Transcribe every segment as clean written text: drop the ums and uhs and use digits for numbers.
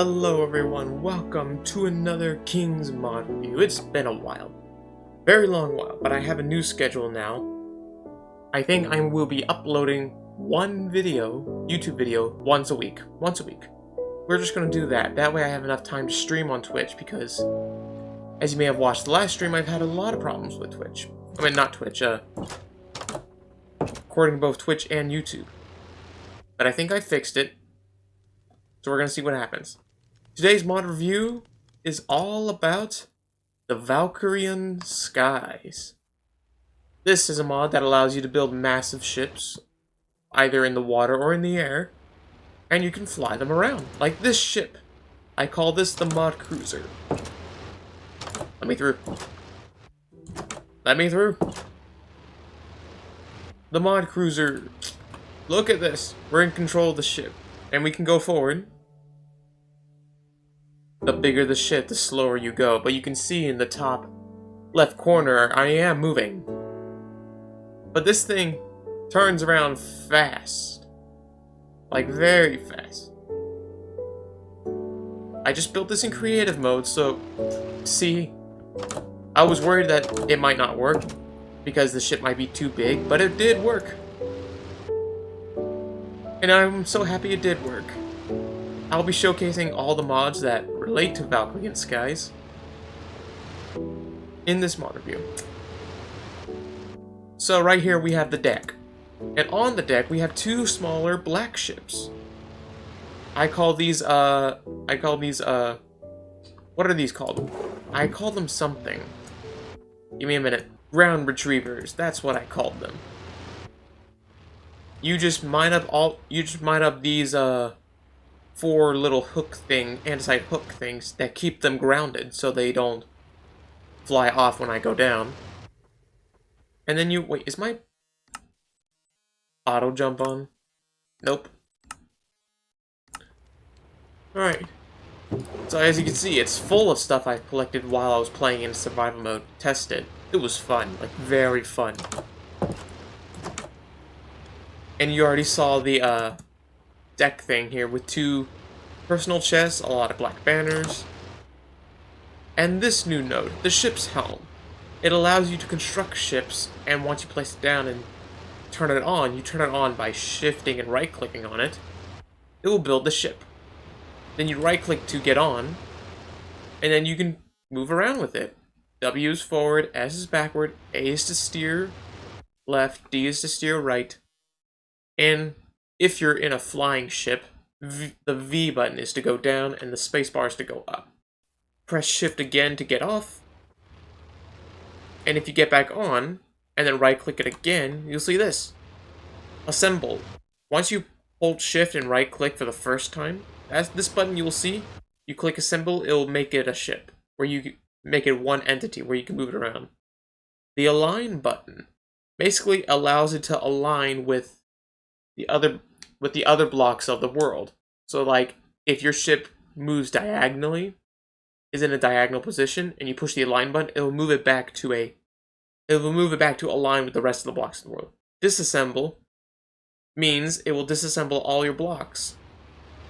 Hello everyone, welcome to another King's Mod review. It's been a while. Very long while, but I have a new schedule now. I think I will be uploading one video, YouTube video, once a week. We're just gonna do that. That way I have enough time to stream on Twitch because, as you may have watched the last stream, I've had a lot of problems with Twitch. I mean, not Twitch, recording both Twitch and YouTube. But I think I fixed it. So we're going to see what happens. Today's mod review is all about the Valkyrien skies. This is a mod that allows you to build massive ships, either in the water or in the air, and you can fly them around, like this ship. I call this the mod cruiser. Let me through. Let me through. The mod cruiser. Look at this. We're in control of the ship. And we can go forward. The bigger the ship, the slower you go. But you can see in the top left corner, I am moving. But this thing turns around fast. Like, very fast. I just built this in creative mode, so... See? I was worried that it might not work, because the ship might be too big, but it did work. And I'm so happy it did work. I'll be showcasing all the mods that relate to Valkyrien skies in this mod review. So right here we have the deck. And on the deck we have two smaller black ships. I call these, what are these called? I call them something. Give me a minute. Ground retrievers, that's what I called them. You just mine up these, 4 little andesite hook things that keep them grounded so they don't fly off when I go down. And then wait, is my auto jump on? Nope. Alright. So as you can see, it's full of stuff I've collected while I was playing in survival mode. Test it. It was fun, like very fun. And you already saw the deck thing here with 2 personal chests, a lot of black banners, and this new node, the ship's helm. It allows you to construct ships, and once you place it down and turn it on, you turn it on by shifting and right-clicking on it. It will build the ship. Then you right-click to get on, and then you can move around with it. W is forward, S is backward, A is to steer left, D is to steer right. And if you're in a flying ship, the V button is to go down and the space bar is to go up. Press shift again to get off. And if you get back on, and then right click it again, you'll see this. Assemble. Once you hold shift and right click for the first time, as this button you will see, you click assemble, it'll make it a ship. Where you make it one entity where you can move it around. The align button basically allows it to align with the other blocks of the world. So like if your ship moves diagonally, is in a diagonal position, and you push the align button, it will move it back to align with the rest of the blocks of the world. Disassemble means it will disassemble all your blocks.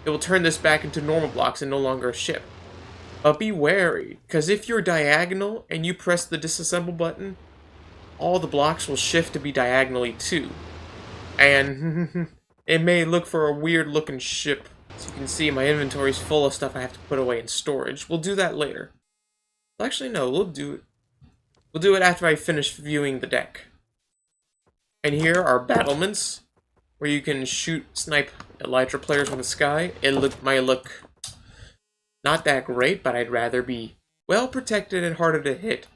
It will turn this back into normal blocks and no longer a ship. But be wary, because if you're diagonal and you press the disassemble button, all the blocks will shift to be diagonally too. And it may look for a weird looking ship. As you can see, my inventory is full of stuff I have to put away in storage. We'll do that later. Actually, no, we'll do it. We'll do it after I finish viewing the deck. And here are battlements, where you can snipe Elytra players from the sky. It might look not that great, but I'd rather be well protected and harder to hit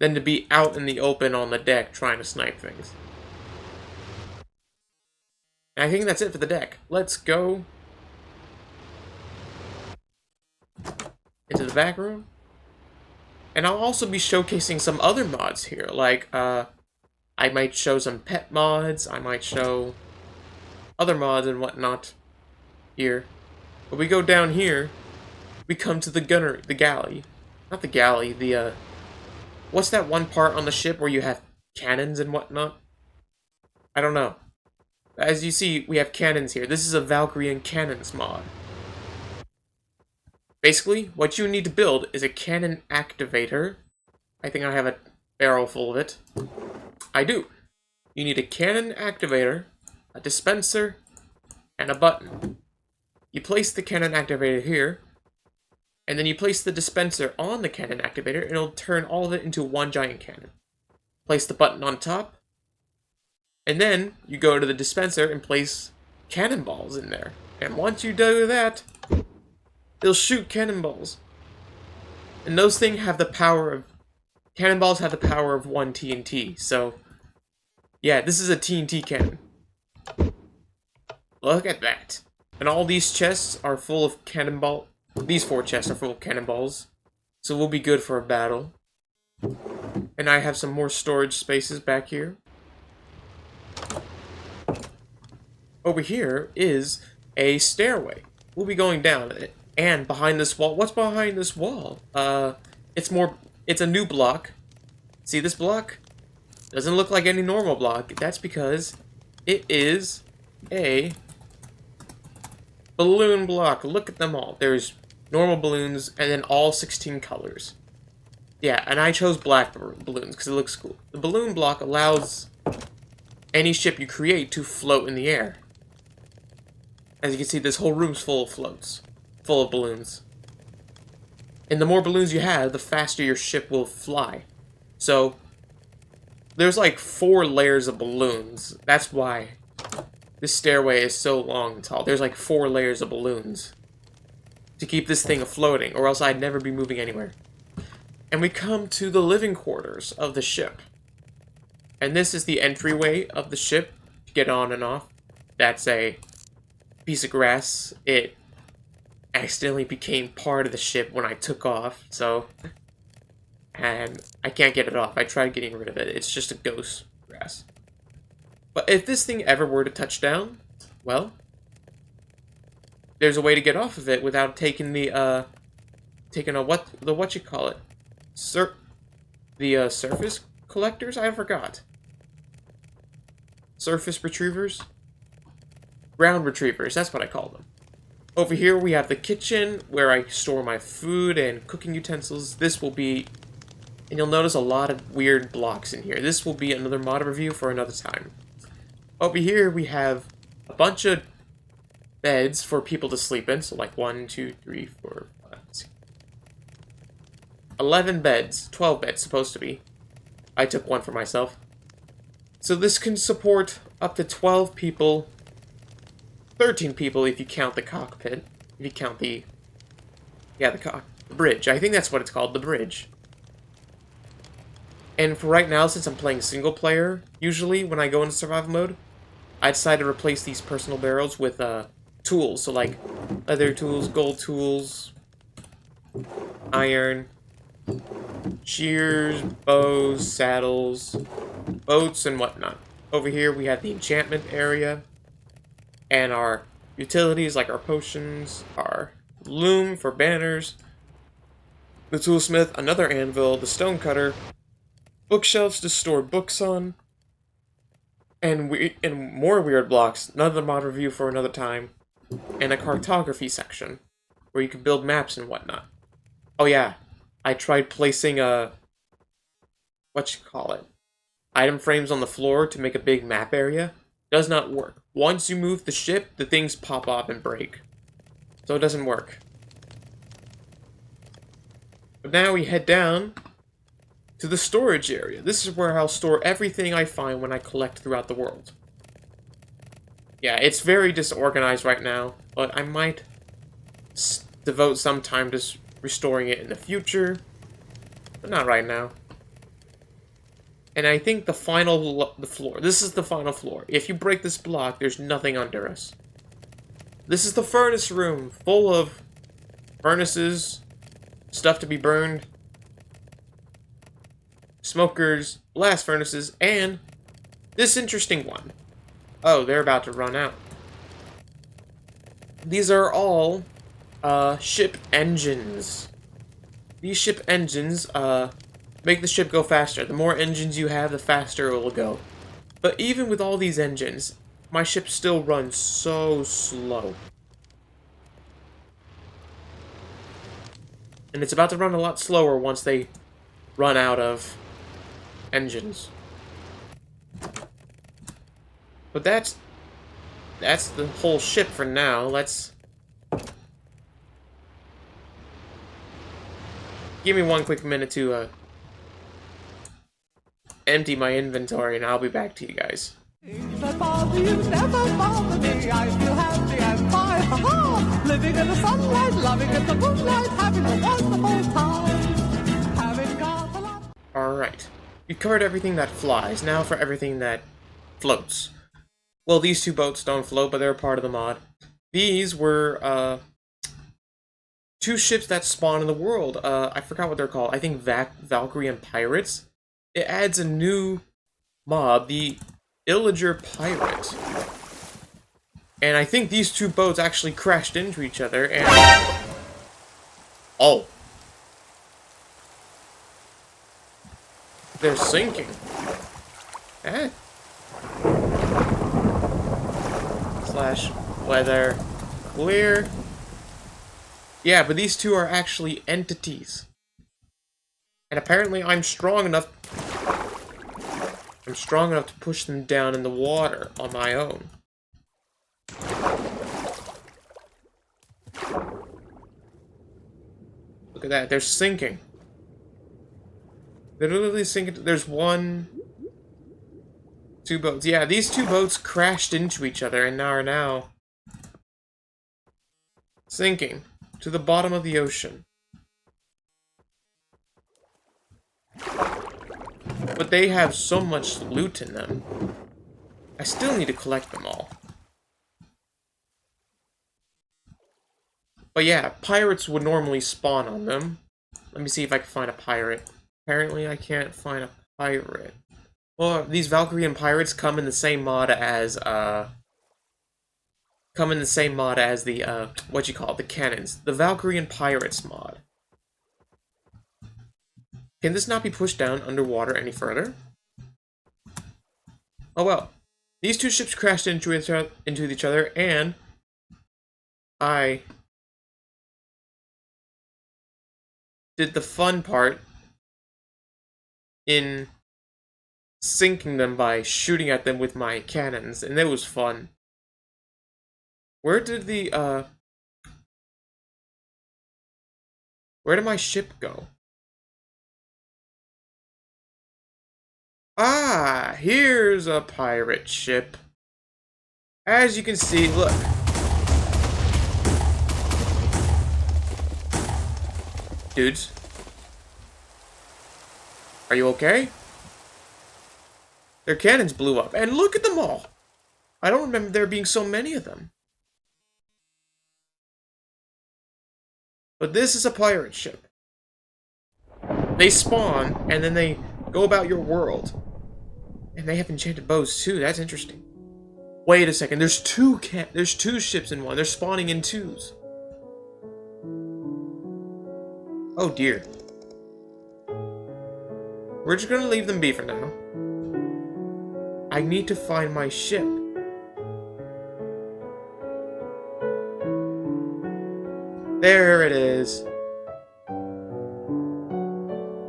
than to be out in the open on the deck trying to snipe things. And I think that's it for the deck. Let's go into the back room. And I'll also be showcasing some other mods here. Like, I might show some pet mods. I might show other mods and whatnot here. But we go down here. We come to the galley. Not the galley, what's that one part on the ship where you have cannons and whatnot? I don't know. As you see, we have cannons here. This is a Valkyrien cannons mod. Basically, what you need to build is a cannon activator. I think I have a barrel full of it. I do. You need a cannon activator, a dispenser, and a button. You place the cannon activator here, and then you place the dispenser on the cannon activator, and it'll turn all of it into one giant cannon. Place the button on top, and then you go to the dispenser and place cannonballs in there. And once you do that, they'll shoot cannonballs. And those things have the power of... Cannonballs have the power of 1 TNT, so... Yeah, this is a TNT cannon. Look at that. And all these chests are full of cannonball... These 4 chests are full of cannonballs. So we'll be good for a battle. And I have some more storage spaces back here. Over here is a stairway. We'll be going down it. And behind this wall... What's behind this wall? It's a new block. See this block? Doesn't look like any normal block. That's because it is a balloon block. Look at them all. There's normal balloons and then all 16 colors. Yeah, and I chose black balloons because it looks cool. The balloon block allows any ship you create to float in the air. As you can see, this whole room's full of floats. Full of balloons. And the more balloons you have, the faster your ship will fly. So, there's like 4 layers of balloons. That's why this stairway is so long and tall. There's like 4 layers of balloons to keep this thing afloating, or else I'd never be moving anywhere. And we come to the living quarters of the ship. And this is the entryway of the ship to get on and off. That's a piece of grass. It accidentally became part of the ship when I took off, so... And I can't get it off. I tried getting rid of it. It's just a ghost grass. But if this thing ever were to touch down, well, there's a way to get off of it without taking the what you call it, surface collectors. I forgot. Surface retrievers, ground retrievers. That's what I call them. Over here we have the kitchen where I store my food and cooking utensils. This will be... And you'll notice a lot of weird blocks in here. This will be another mod review for another time. Over here we have a bunch of beds for people to sleep in. So like 1, 2, 3, 4, 5, 6, 11 beds. 12 beds supposed to be. I took one for myself. So this can support up to 12 people. 13 people if you count the cockpit. If you count the... Yeah, the bridge. I think that's what it's called, the bridge. And for right now, since I'm playing single player, usually when I go into survival mode, I decide to replace these personal barrels with tools. So like leather tools, gold tools, iron, shears, bows, saddles, boats, and whatnot. Over here we have the enchantment area, and our utilities like our potions, our loom for banners, the toolsmith, another anvil, the stonecutter, bookshelves to store books on, and more weird blocks, another mod review for another time, and a cartography section, where you can build maps and whatnot. Oh yeah, I tried placing item frames on the floor to make a big map area. Does not work. Once you move the ship, the things pop off and break. So it doesn't work. But now we head down to the storage area. This is where I'll store everything I find when I collect throughout the world. Yeah, it's very disorganized right now, but I might devote some time to restoring it in the future, but not right now. And I think the floor. This is the final floor. If you break this block, there's nothing under us. This is the furnace room, full of furnaces, stuff to be burned, smokers, blast furnaces, and this interesting one. Oh, they're about to run out. These are all ship engines. These ship engines make the ship go faster. The more engines you have, the faster it will go. But even with all these engines, my ship still runs so slow. And it's about to run a lot slower once they run out of engines. But that's the whole ship for now. Let's... Give me one quick minute to empty my inventory, and I'll be back to you guys. That bother you never bother me. I feel happy and fine. Ha-ha! Living in the sunlight, loving in the moonlight, having a wonderful time. Having got a lot. Alright. We've covered everything that flies. Now for everything that floats. Well, these two boats don't float, but they're a part of the mod. These were, two ships that spawn in the world. I forgot what they're called. I think Valkyrien Pirates. It adds a new mob, the Illager Pirate. And I think these two boats actually crashed into each other and... Oh. They're sinking. Eh. Slash weather clear. Yeah, but these two are actually entities. And apparently I'm strong enough to push them down in the water on my own. Look at that, they're sinking. They're literally sinking. There's two boats. Yeah, these two boats crashed into each other and are now sinking to the bottom of the ocean. But they have so much loot in them. I still need to collect them all. But yeah, pirates would normally spawn on them. Let me see if I can find a pirate. Apparently I can't find a pirate. Well, these Valkyrien pirates come in the same mod as, the, what you call it, the cannons. The Valkyrien Pirates mod. Can this not be pushed down underwater any further? Oh well. These two ships crashed into each other, and I did the fun part in sinking them by shooting at them with my cannons, and it was fun. Where did my ship go? Ah, here's a pirate ship. As you can see, look. Dudes. Are you okay? Their cannons blew up, and look at them all! I don't remember there being so many of them. But this is a pirate ship. They spawn, and then they go about your world. And they have enchanted bows too, that's interesting. Wait a second, there's two ships in one. They're spawning in twos. Oh dear. We're just gonna leave them be for now. I need to find my ship. There it is.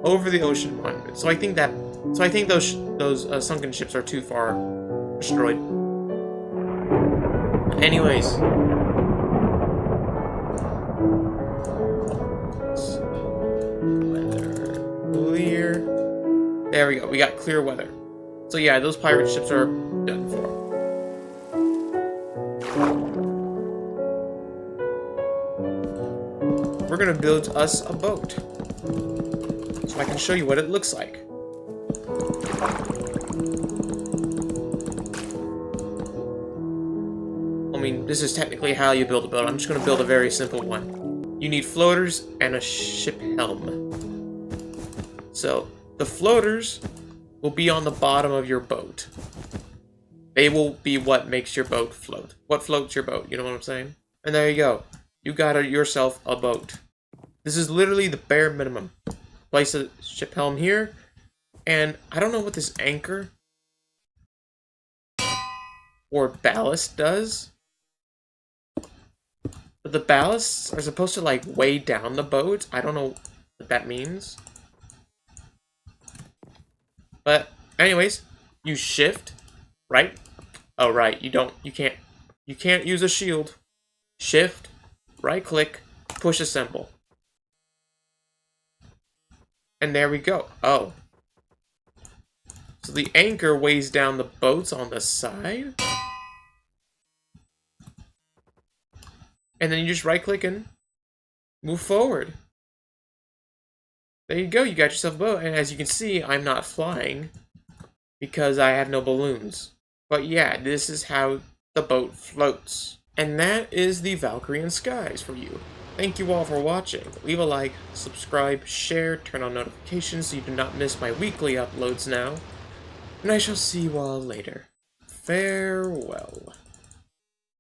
Over the ocean monument. So I think those sunken ships are too far destroyed. Anyways. Weather clear. There we go. We got clear weather. So yeah, those pirate ships are done for. We're gonna build us a boat. So I can show you what it looks like. I mean, this is technically how you build a boat. I'm just gonna build a very simple one. You need floaters and a ship helm. So, the floaters will be on the bottom of your boat. They will be what makes your boat float. What floats your boat, you know what I'm saying? And there you go. You got yourself a boat. This is literally the bare minimum. Place a ship helm here, and I don't know what this anchor or ballast does, But the ballasts are supposed to, like, weigh down the boat. I don't know what that means. But, anyways, you shift, right? Oh, right, you can't use a shield. Shift, right-click, push assemble. And there we go. Oh. So the anchor weighs down the boats on the side. And then you just right-click and move forward. There you go, you got yourself a boat. And as you can see, I'm not flying because I have no balloons. But yeah, this is how the boat floats. And that is the Valkyrien skies for you. Thank you all for watching. Leave a like, subscribe, share, turn on notifications so you do not miss my weekly uploads now. And I shall see you all later. Farewell.